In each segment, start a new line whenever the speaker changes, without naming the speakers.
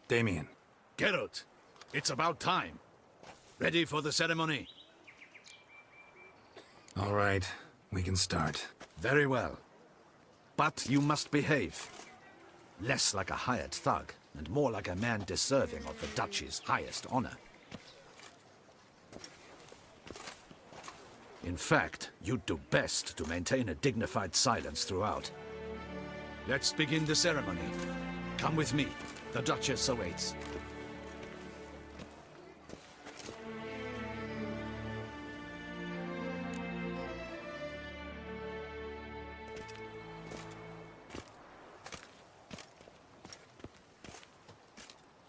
Damien.
Geralt, it's about time. Ready for the ceremony?
All right, we can start.
Very well. But you must behave. Less like a hired thug, and more like a man deserving of the Duchy's highest honor. In fact, you'd do best to maintain a dignified silence throughout. Let's begin the ceremony. Come with me. The Duchess awaits.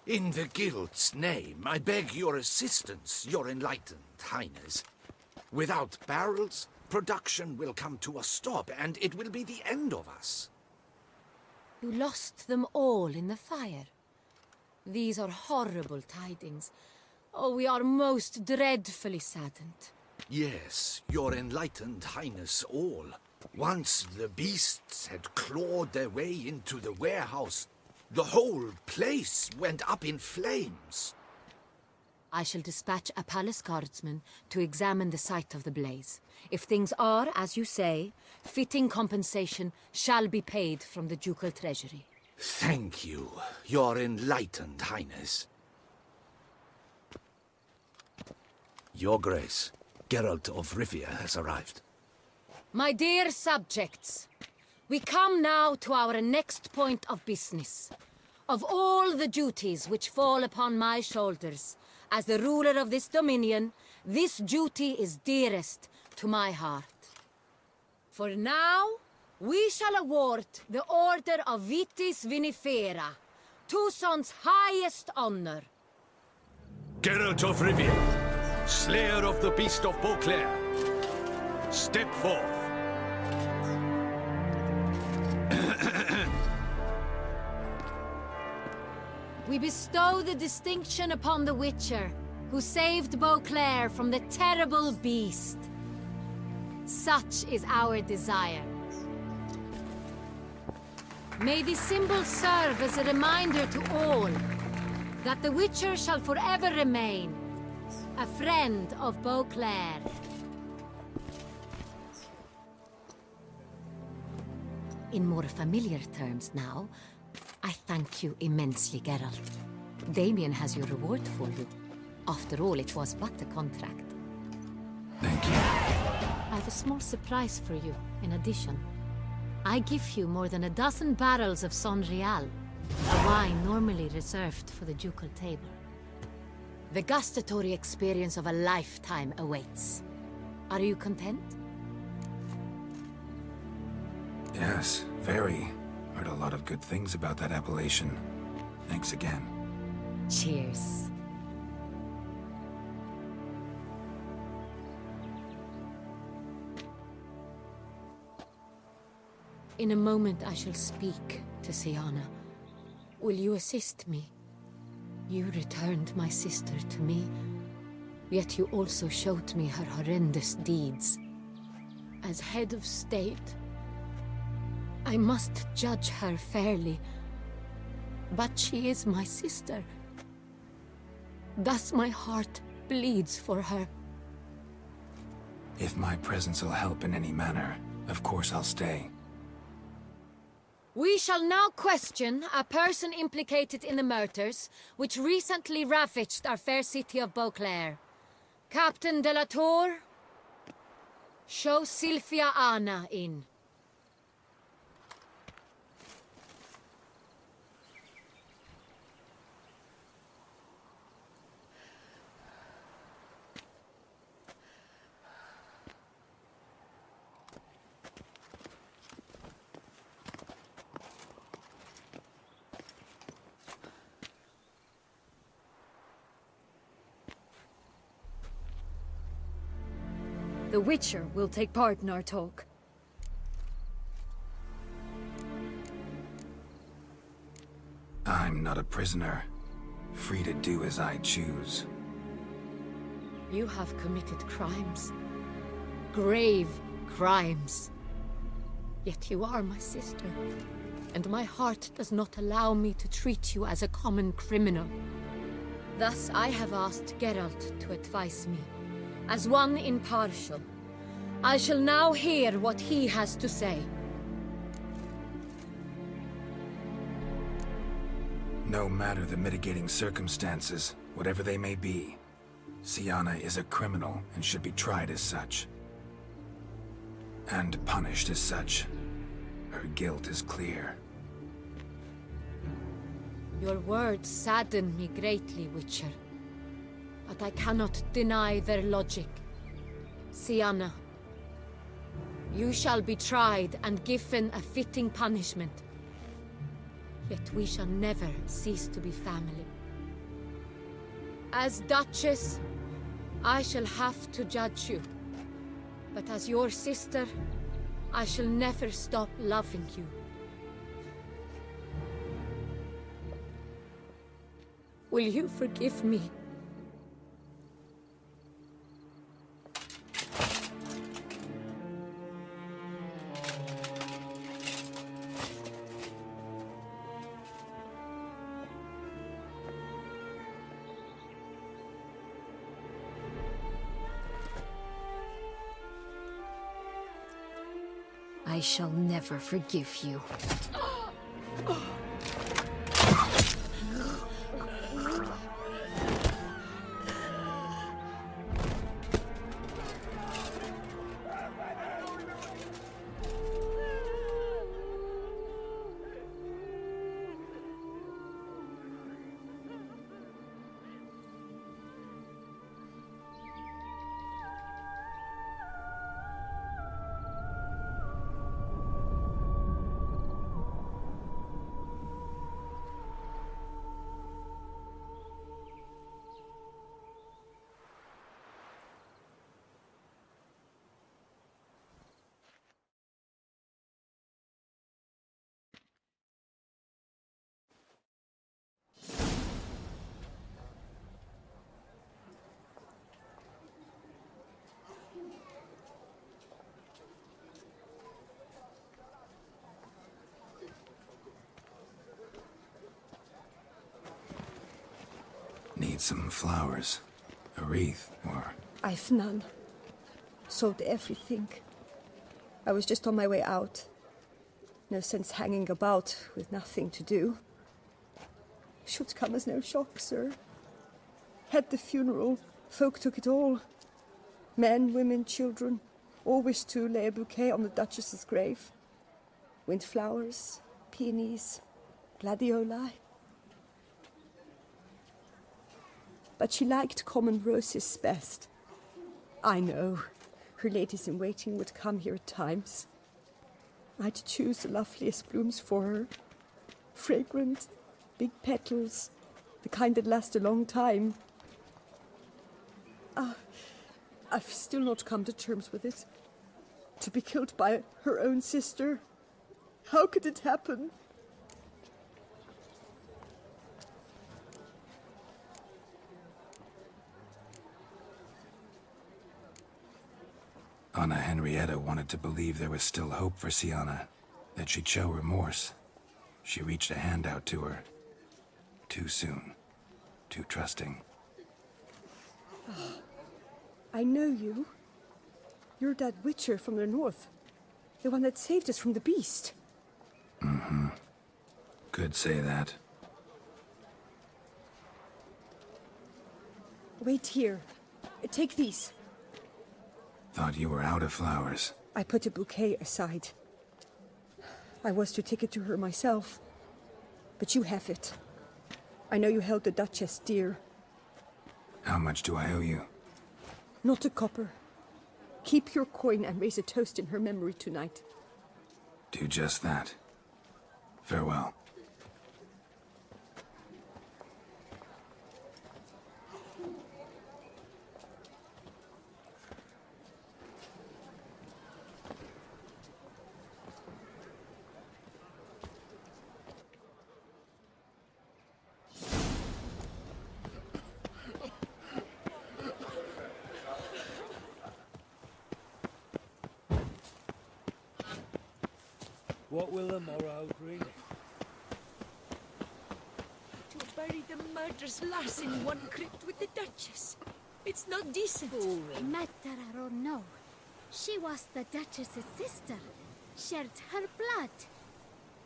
In the Guild's name, I beg your assistance, your enlightened highness. Without barrels, production will come to a stop, and it will be the end of us.
You lost them all in the fire. These are horrible tidings. Oh, we are most dreadfully saddened.
Yes, your enlightened highness all. Once the beasts had clawed their way into the warehouse, the whole place went up in flames.
I shall dispatch a palace guardsman to examine the site of the blaze. If things are, as you say, fitting compensation shall be paid from the ducal treasury.
Thank you, your enlightened highness. Your Grace, Geralt of Rivia has arrived.
My dear subjects, we come now to our next point of business. Of all the duties which fall upon my shoulders, as the ruler of this dominion, this duty is dearest to my heart. For now, we shall award the Order of Vitis Vinifera, Tucson's highest honor.
Geralt of Rivia, slayer of the beast of Beauclair, step forth.
We bestow the distinction upon the Witcher, who saved Beauclair from the terrible beast. Such is our desire. May this symbol serve as a reminder to all that the Witcher shall forever remain a friend of Beauclair. In more familiar terms now, I thank you immensely, Geralt. Damien has your reward for you. After all, it was but a contract.
Thank you.
I have a small surprise for you, in addition. I give you more than a dozen barrels of Sonreal, a wine normally reserved for the ducal table. The gustatory experience of a lifetime awaits. Are you content?
Yes, very. Heard a lot of good things about that appellation. Thanks again.
Cheers. In a moment I shall speak to Sienna. Will you assist me? You returned my sister to me, yet you also showed me her horrendous deeds. As head of state, I must judge her fairly, but she is my sister. Thus my heart bleeds for her.
If my presence will help in any manner, of course I'll stay.
We shall now question a person implicated in the murders which recently ravaged our fair city of Beauclair. Captain de la Tour, show Sylvia Anna in.
The Witcher will take part in our talk.
I'm not a prisoner. Free to do as I choose.
You have committed crimes. Grave crimes. Yet you are my sister. and my heart does not allow me to treat you as a common criminal. Thus I have asked Geralt to advise me, as one impartial. I shall now hear what he has to say.
No matter the mitigating circumstances, whatever they may be, Syanna is a criminal and should be tried as such. And punished as such. Her guilt is clear.
Your words sadden me greatly, Witcher. But I cannot deny their logic. Syanna, you shall be tried and given a fitting punishment. Yet we shall never cease to be family. As Duchess, I shall have to judge you. But as your sister, I shall never stop loving you. Will you forgive me?
I shall never forgive you.
Need some flowers. A wreath, or...
I've none. Sold everything. I was just on my way out. No sense hanging about with nothing to do. Should come as no shock, sir. Had the funeral, folk took it all. Men, women, children, all wished to lay a bouquet on the Duchess's grave. Windflowers, peonies, gladioli. But she liked common roses best. I know, her ladies-in-waiting would come here at times. I'd choose the loveliest blooms for her. Fragrant, big petals, the kind that last a long time. I've still not come to terms with it. To be killed by her own sister. How could it happen?
Anna Henrietta wanted to believe there was still hope for Syanna, that she'd show remorse. She reached a hand out to her. Too soon. Too trusting.
I know you. You're that witcher from the north. The one that saved us from the beast.
Mm-hmm. Could say that.
Wait here. Take these.
Thought you were out of flowers.
I put a bouquet aside. I was to take it to her myself. But you have it. I know you held the Duchess dear.
How much do I owe you?
Not a copper. Keep your coin and raise a toast in her memory tonight.
Do just that. Farewell.
What will the morrow bring?
bury the murderous lass in one crypt with the Duchess. It's not decent.
Matter or no, she was the Duchess's sister, shared her blood.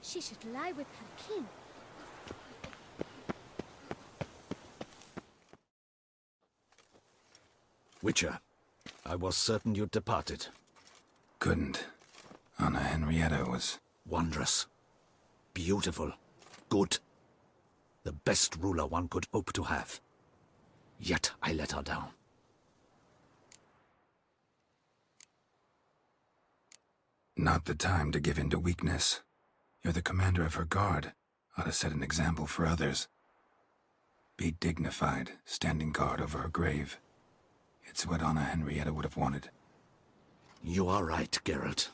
She should lie with her king.
Witcher, I was certain you'd departed.
Couldn't. Anna Henrietta was...
Wondrous. Beautiful. Good. The best ruler one could hope to have. Yet I let her down.
Not the time to give in to weakness. You're the commander of her guard. Ought to set an example for others. Be dignified, standing guard over her grave. It's what Anna Henrietta would have wanted.
You are right, Geralt.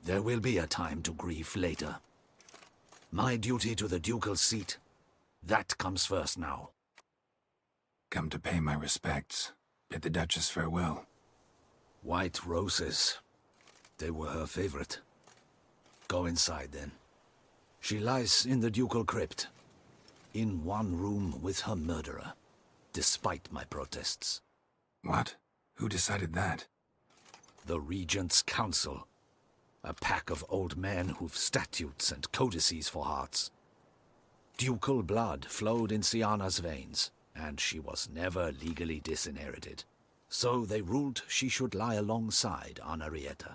There will be a time to grieve later. My duty to the ducal seat, that comes first now.
Come to pay my respects. Bid the Duchess farewell.
White roses. They were her favorite. Go inside, then. She lies in the ducal crypt, in one room with her murderer, despite my protests.
What? Who decided that?
The Regent's Council. A pack of old men who've statutes and codices for hearts. Ducal blood flowed in Syanna's veins, and she was never legally disinherited. So they ruled she should lie alongside Anárieta.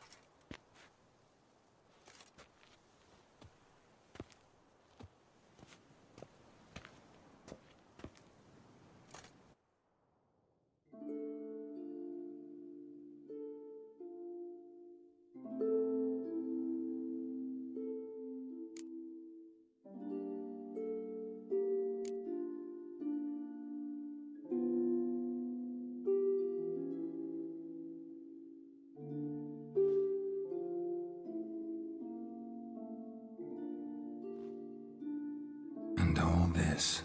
And all this,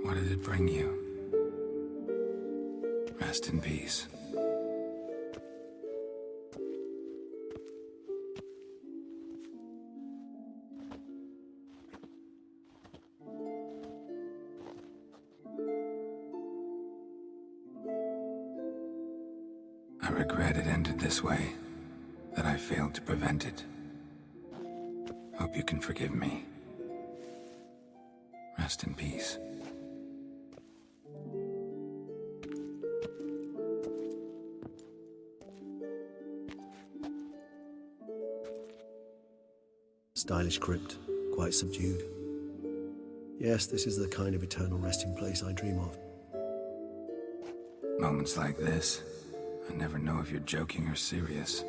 what did it bring you? Rest in peace. I regret it ended this way, that I failed to prevent it. Hope you can forgive me. Rest in peace.
Stylish crypt, quite subdued. Yes, this is the kind of eternal resting place I dream of.
Moments like this, I never know if you're joking or serious.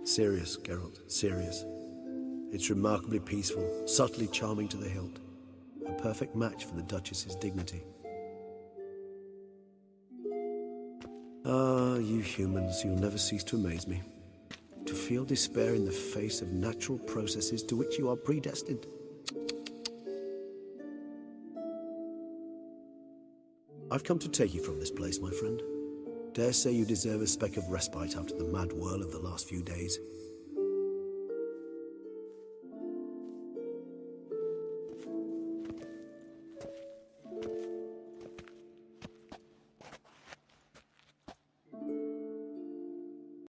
Serious, Geralt, serious. It's remarkably peaceful, subtly charming to the hilt. A perfect match for the Duchess's dignity. Ah, you humans, you'll never cease to amaze me. To feel despair in the face of natural processes to which you are predestined. I've come to take you from this place, my friend. Dare say you deserve a speck of respite after the mad whirl of the last few days.